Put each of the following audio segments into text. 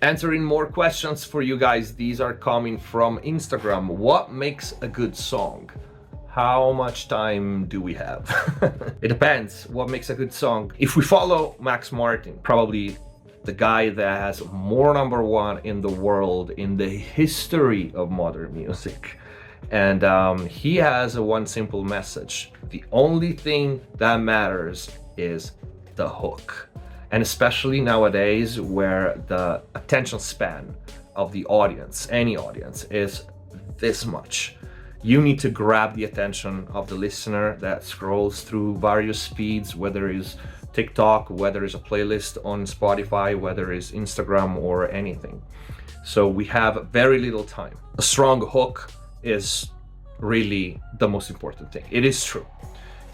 Answering more questions for you guys. These are coming from Instagram. What makes a good song? How much time do we have? It depends. What makes a good song? If we follow Max Martin, probably the guy that has more #1 in the world in the history of modern music. And he has one simple message. The only thing that matters is the hook. And especially nowadays where the attention span of the audience, any audience, is this much. You need to grab the attention of the listener that scrolls through various speeds, whether it's TikTok, whether it's a playlist on Spotify, whether it's Instagram or anything. So we have very little time. A strong hook is really the most important thing. It is true.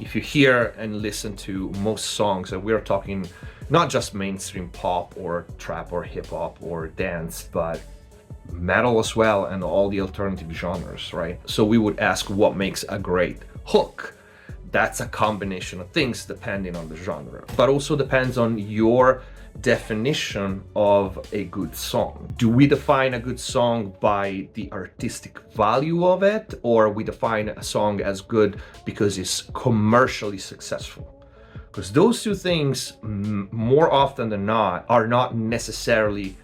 If you hear and listen to most songs, and we're talking not just mainstream pop or trap or hip hop or dance, but metal as well and all the alternative genres, right? So we would ask what makes a great hook. That's a combination of things depending on the genre, but also depends on your definition of a good song. Do we define a good song by the artistic value of it, or we define a song as good because it's commercially successful? Because those two things, more often than not, are not necessarily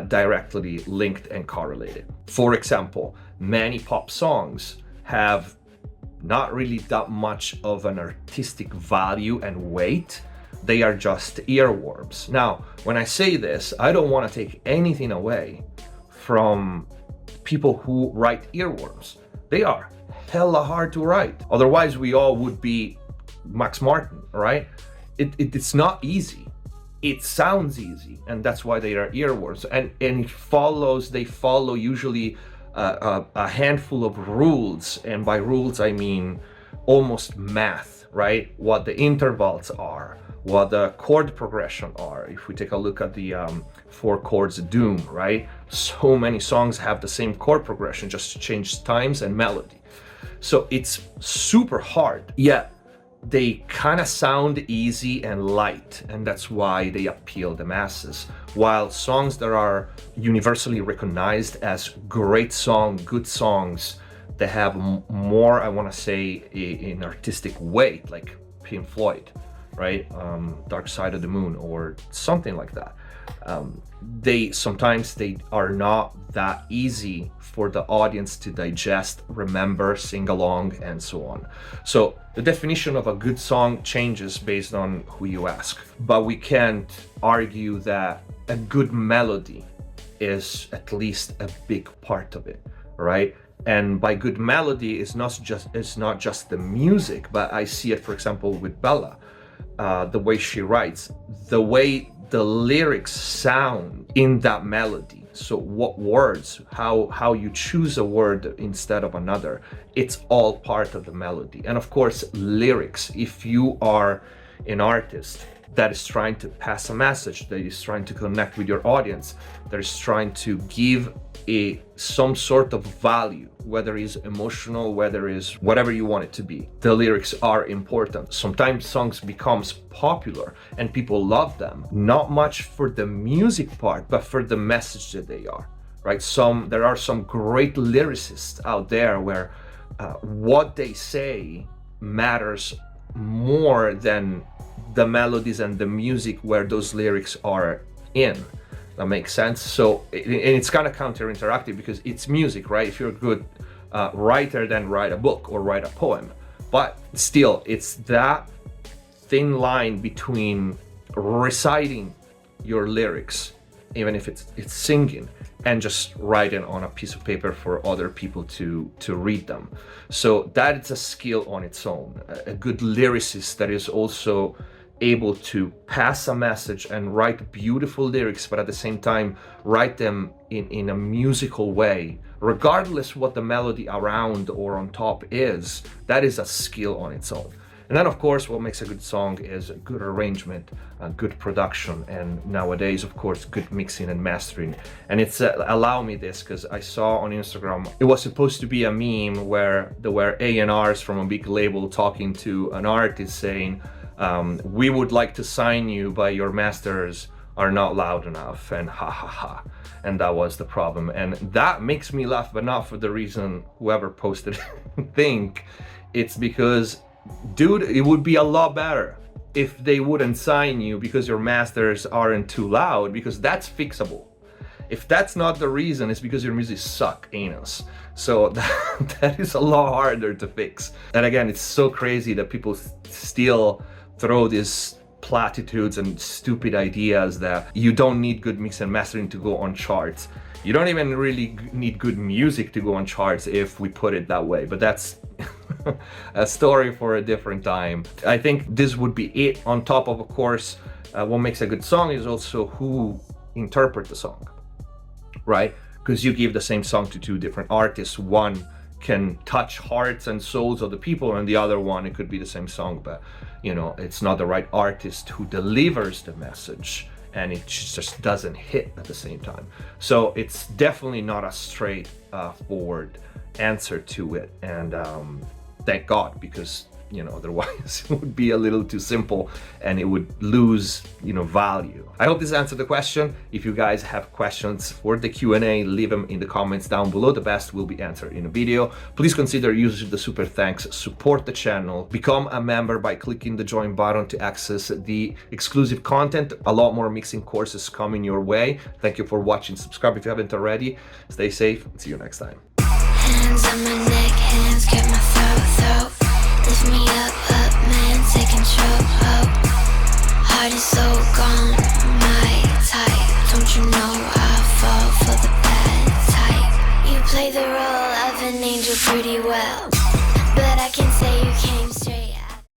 directly linked and correlated. For example, many pop songs have not really that much of an artistic value and weight. They are just earworms. Now, when I say this, I don't want to take anything away from people who write earworms. They are hella hard to write. Otherwise, we all would be Max Martin, right? It's not easy. It sounds easy, and that's why they are earworms. And they follow usually a handful of rules, and by rules I mean almost math, right? What the intervals are, what the chord progression are. If we take a look at the 4 chords Doom, right? So many songs have the same chord progression, just change times and melody. So it's super hard, yet they kind of sound easy and light, and that's why they appeal the masses. While songs that are universally recognized as great song, good songs, that have more, I want to say, in artistic weight, like Pink Floyd, right? Dark Side of the Moon or something like that. They are not that easy for the audience to digest, remember, sing along, and so on. So the definition of a good song changes based on who you ask, but we can't argue that a good melody is at least a big part of it, right? And by good melody, it's not just the music, but I see it, for example, with Bella, the way she writes, the way the lyrics sound in that melody. So what words, how you choose a word instead of another, it's all part of the melody. And of course, lyrics. If you are an artist that is trying to pass a message, that is trying to connect with your audience, that is trying to give some sort of value, whether it's emotional, whether it's whatever you want it to be, the lyrics are important. Sometimes songs becomes popular and people love them, not much for the music part, but for the message that they are, right? There are some great lyricists out there where what they say matters more than the melodies and the music where those lyrics are in. That makes sense. So, and it's kind of counter-interactive because it's music, right? If you're a good writer, then write a book or write a poem. But still, it's that thin line between reciting your lyrics, even if it's singing, and just writing on a piece of paper for other people to read them. So that is a skill on its own. A good lyricist that is also able to pass a message and write beautiful lyrics, but at the same time write them in a musical way, regardless what the melody around or on top is. That is a skill on its own. And then of course what makes a good song is a good arrangement, a good production, and nowadays of course good mixing and mastering. And it's allow me this because I saw on Instagram it was supposed to be a meme where there were A&Rs from a big label talking to an artist saying, we would like to sign you by your masters are not loud enough, and ha ha ha. And that was the problem. And that makes me laugh, but not for the reason whoever posted it think. It's because, dude, it would be a lot better if they wouldn't sign you because your masters aren't too loud, because that's fixable. If that's not the reason, it's because your music suck anus. So that is a lot harder to fix. And again, it's so crazy that people still throw these platitudes and stupid ideas that you don't need good mix and mastering to go on charts. You don't even really need good music to go on charts if we put it that way, but that's a story for a different time. I think this would be it. On top of course, what makes a good song is also who interpret the song, right? Because you give the same song to two different artists. One can touch hearts and souls of the people, and the other one, it could be the same song, but you know, it's not the right artist who delivers the message, and it just doesn't hit at the same time. So it's definitely not a straight forward answer to it, and thank God, because you know, otherwise it would be a little too simple and it would lose, you know, value. I hope this answered the question. If you guys have questions for the Q&A, leave them in the comments down below. The best will be answered in a video. Please consider using the super thanks, support the channel, become a member by clicking the join button to access the exclusive content. A lot more mixing courses coming your way. Thank you for watching. Subscribe if you haven't already. Stay safe. See you next time. Hands on my neck, hands get my throat. Lift me up, man, take control. Heart is so gone, my type. Don't you know I fall for the bad type? You play the role of an angel pretty well.